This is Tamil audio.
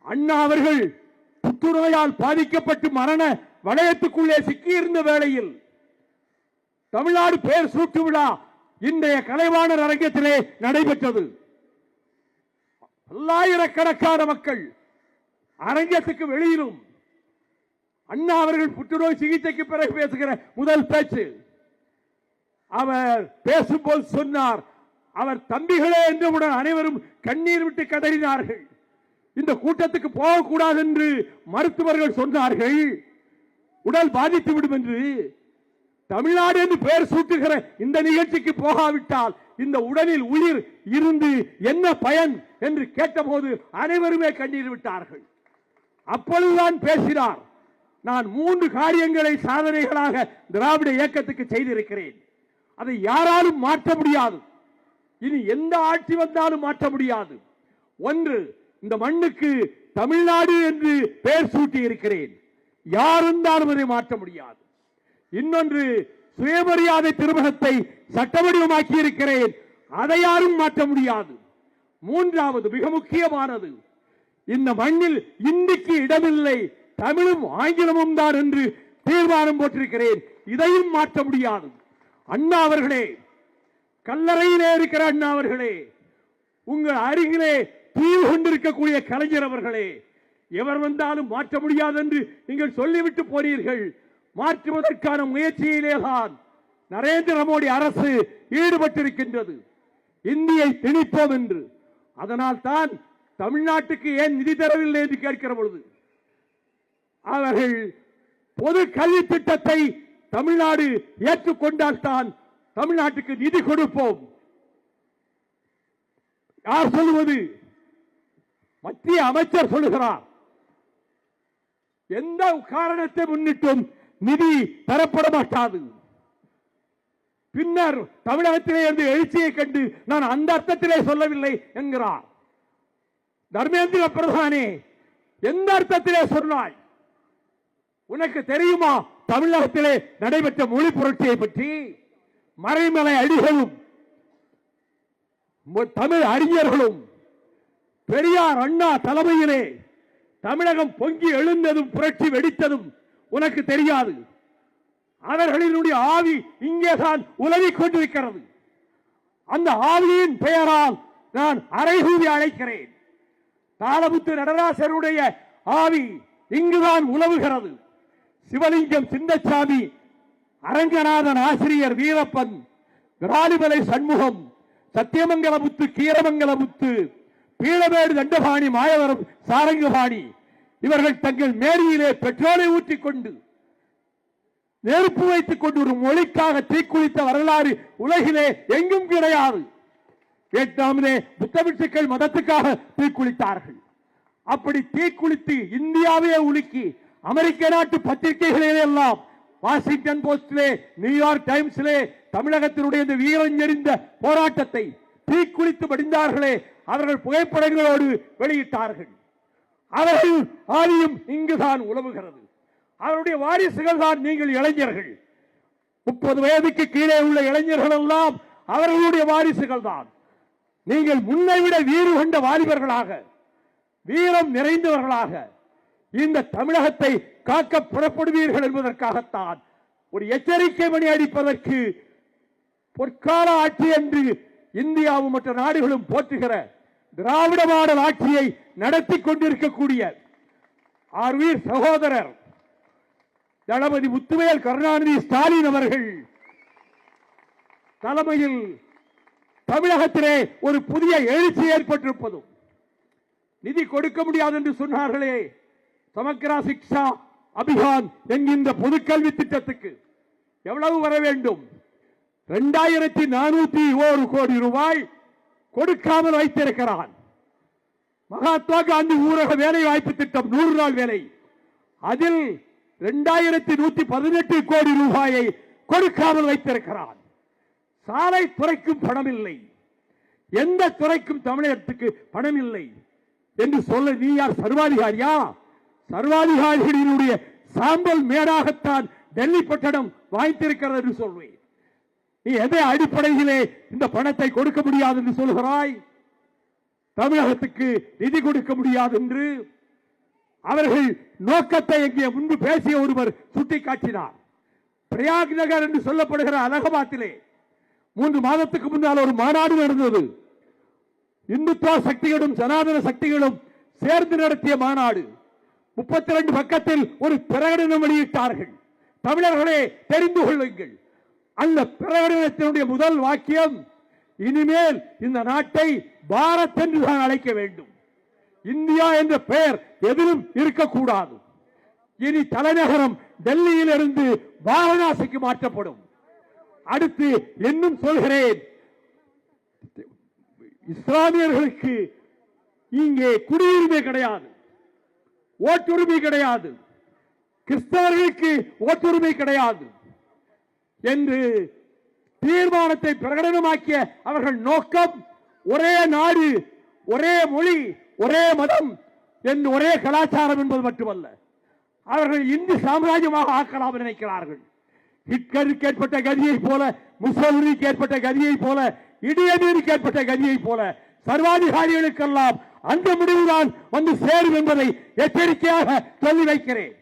அண்ணா அவர்கள் புற்றுநோயால் பாதிக்கப்பட்டு மரண வளையத்துக்குள்ளே சிக்கியிருந்த வேளையில் தமிழ்நாடு பேர் சூட்டு விழா இன்றைய கலைவாணர் அரங்கத்திலே நடைபெற்றது. பல்லாயிரக்கணக்கான மக்கள் அரங்கத்துக்கு வெளியிலும் அண்ணா அவர்கள் புற்றுநோய் சிகிச்சைக்கு பிறகு பேசுகிற முதல் பேச்சு. அவர் பேசும்போது சொன்னார், அவர் தம்பிகளே என்றவுடன் அனைவரும் கண்ணீர் விட்டு கதறினார்கள். இந்த கூட்டத்துக்கு போகக்கூடாது என்று மருத்துவர்கள் சொன்னார்கள், உடல் பாதித்து விடும் என்று. தமிழ்நாடு என்று பெயர் சூட்டுகிற இந்த நிகழ்ச்சிக்கு போகாவிட்டால் இந்த உடலில் உயிர் இருந்து என்ன பயன் என்று கேட்டபோது அனைவருமே கண்ணீர் விட்டார்கள். அப்பொழுதுதான் பேசினார், நான் 3 காரியங்களை சாதனைகளாக திராவிட இயக்கத்துக்கு செய்திருக்கிறேன். அதை யாராலும் மாற்ற முடியாது, இனி எந்த ஆட்சி வந்தாலும் மாற்ற முடியாது. ஒன்று, இந்த மண்ணுக்கு தமிழ்நாடு என்று பெயர் சூட்டி இருக்கிறேன், யார் இருந்தாலும் அதை மாற்ற முடியாது. இன்னொன்று, சுயமரியாதை திருமணத்தை சட்டவடிவமாக்கி இருக்கிறேன், அதை யாரும் மாற்ற முடியாது. மூன்றாவது, மிக முக்கியமானது, இந்த மண்ணில் இந்திக்கு இடமில்லை, தமிழும் ஆங்கிலமும் தான் என்று தீர்மானம் போட்டிருக்கிறேன், இதையும் மாற்ற முடியாது. அண்ணா அவர்களே, கல்லறையிலே இருக்கிற அண்ணா அவர்களே, உங்கள் அருகிலே தீவு கொண்டிருக்கக்கூடிய கலைஞர் அவர்களே, எவர் வந்தாலும் மாற்ற முடியாது என்று நீங்கள் சொல்லிவிட்டு போனீர்கள். மாற்றுவதற்கான முயற்சியிலேதான் நரேந்திர மோடி அரசு ஈடுபட்டிருக்கின்றது, இந்தியை திணிப்போம் என்று. அதனால் தான் தமிழ்நாட்டுக்கு ஏன் நிதி தரவில்லை என்று கேட்கிற பொழுது அவர்கள் பொது கல்வி திட்டத்தை தமிழ்நாடு ஏற்றுக்கொண்டால் தான் தமிழ்நாட்டுக்கு நிதி கொடுப்போம். யார் சொல்லுவது? மத்திய அமைச்சர் சொல்லுகிறார். எந்த காரணத்தை முன்னிட்டும் நிதி தரப்பட மாட்டாது. பின்னர் தமிழகத்திலே இருந்து எழுச்சியை கண்டு நான் அந்த அர்த்தத்திலே சொல்லவில்லை என்கிறார். தர்மேந்திர பிரதானே, எந்த அர்த்தத்திலே சொன்னாய்? உனக்கு தெரியுமா தமிழகத்திலே நடைபெற்ற மொழி புரட்சியை பற்றி? மறைமலை அடிகளும் தமிழ் அறிஞர்களும் பெரியார் அண்ணா தலைமையிலே தமிழகம் பொங்கி எழுந்ததும் புரட்சி வெடித்ததும் உனக்கு தெரியாது. அவர்களினுடைய ஆவி இங்கேதான் உலவிக் கொண்டிருக்கிறது. அந்த ஆவியின் பெயரால் நான் அரைகூவி அழைக்கிறேன். தாளமுத்து நடராசருடைய ஆவி இங்குதான் உலவுகிறது. சிவலிங்கம் சின்னசாமி, அரங்கநாதன் ஆசிரியர் வீரப்பன், விராலிமலை சண்முகம், சத்தியமங்கலமுத்து, கீரமங்கலமுத்து, பீளமேடு தண்டபாணி, மாயவரம் சாரங்கபாணி, இவர்கள் தங்கள் மேரியிலே பெட்ரோலை ஊற்றிக்கொண்டு நெருப்பு வைத்துக் கொண்டு ஒரு மொழிக்காக தீக்குளித்த வரலாறு உலகிலே எங்கும் கிடையாது. வியட்நாமிலே புத்தபிட்சுக்கள் மதத்துக்காக தீக்குளித்தார்கள். அப்படி தீக்குளித்து இந்தியாவே உலுக்கி அமெரிக்க நாட்டு பத்திரிகைகளிலே எல்லாம், வாஷிங்டன் போஸ்டிலே, நியூயார்க் டைம்ஸிலே தமிழகத்தினுடைய இந்த வீரம் எறிந்த போராட்டத்தை தீக்குளித்து படிந்தார்களே, அவர்கள் புகைப்படங்களோடு வெளியிட்டார்கள். அவர்கள் ஆதியும் இங்குதான் உலவுகிறது. அவருடைய வாரிசுகள் தான் நீங்கள் இளைஞர்கள். 30 வயதுக்கு கீழே உள்ள இளைஞர்கள் எல்லாம் அவர்களுடைய வாரிசுகள் தான். நீங்கள் முன்னை விட வீறு கொண்ட வாலிபர்களாக, வீரம் நிறைந்தவர்களாக இந்த தமிழகத்தை காக்க புறப்படுவீர்கள் என்பதற்காகத்தான் ஒரு எச்சரிக்கை மணி அடிப்பதற்கு பொற்கால ஆட்சி என்று இந்தியாவும் மற்ற நாடுகளும் போற்றுகிற திராவிட மாடல் ஆட்சியை நடத்தி கொண்டிருக்கக்கூடிய ஆர்வீர் சகோதரர் தளபதி முத்துவேல் கருணாநிதி ஸ்டாலின் அவர்கள் தலைமையில் தமிழகத்திலே ஒரு புதிய எழுச்சி ஏற்பட்டிருப்பதும், நிதி கொடுக்க முடியாது என்று சொன்னார்களே, சமக்கிரா சிக்ஷா அபியான் என்கின்ற பொதுக்கல்வி திட்டத்துக்கு எவ்வளவு வர வேண்டும்? 2401 கோடி ரூபாய் கொடுக்காமல் வைத்திருக்கிறான். மகாத்மா காந்தி ஊரக வேலை வாய்ப்பு திட்டம் 100 நாள் வேலை, அதில் 2118 கோடி ரூபாயை கொடுக்காமல் வைத்திருக்கிறான். சாலை துறைக்கும் பணம் இல்லை, எந்த துறைக்கும் தமிழகத்துக்கு பணம் இல்லை என்று சொல்ல நீ யார்? சர்வாதிகாரியா? சர்வாதிகாரிகளினுடைய சாம்பல் மேடாகத்தான் டெல்லி பட்டணம் வாய்த்திருக்கிறது என்று சொல்வேன். நீ எதை அடிப்படையிலே இந்த பணத்தை கொடுக்க முடியாது என்று சொல்கிறாய்? தமிழகத்துக்கு நிதி கொடுக்க முடியாது என்று அவர்கள் நோக்கத்தை இங்கே முன்பு பேசிய ஒருவர் சுட்டிக்காட்டினார். பிரயாக் நகர் என்று சொல்லப்படுகிற அலகாபாத்திலே 3 மாதத்துக்கு முன்னால் ஒரு மாநாடு நடந்தது. இந்துத்துவ சக்திகளும் சனாதன சக்திகளும் சேர்ந்து நடத்திய மாநாடு. 32 பக்கத்தில் ஒரு பிரகடனம் வெளியிட்டார்கள். தமிழர்களே தெரிந்து கொள்ளுங்கள், அந்த பிரகடனத்தினுடைய முதல் வாக்கியம், இனிமேல் இந்த நாட்டை பாரத் என்று தான் அழைக்க வேண்டும், இந்தியா என்ற பெயர் எதிலும் இருக்கக்கூடாது. இனி தலைநகரம் டெல்லியில் இருந்து வாரணாசிக்கு மாற்றப்படும். அடுத்து இன்னும் சொல்கிறேன், இஸ்லாமியர்களுக்கு இங்கே குடியுரிமை கிடையாது, ஓட்டுரிமை கிடையாது, கிறிஸ்தவர்களுக்கு ஓட்டுரிமை கிடையாது என்று தீர்மானத்தை பிரகடனமாக்கிய அவர்கள் நோக்கம் ஒரே நாடு, ஒரே மொழி, ஒரே மதம் என்று ஒரே கலாச்சாரம் என்பது மட்டுமல்ல, அவர்கள் இந்து சாம்ராஜ்யமாக ஆக்கலாம் நினைக்கிறார்கள். ஹிட்லருக்கு ஏற்பட்ட கதியை போல, முசோலினிக்கு ஏற்பட்ட கதியை போல, இடியமீனுக்கு ஏற்பட்ட கதியை போல சர்வாதிகாரிகளுக்கெல்லாம் அந்த முடிவுதான் வந்து சேரும் என்பதை எச்சரிக்கையாக சொல்லி வைக்கிறேன்.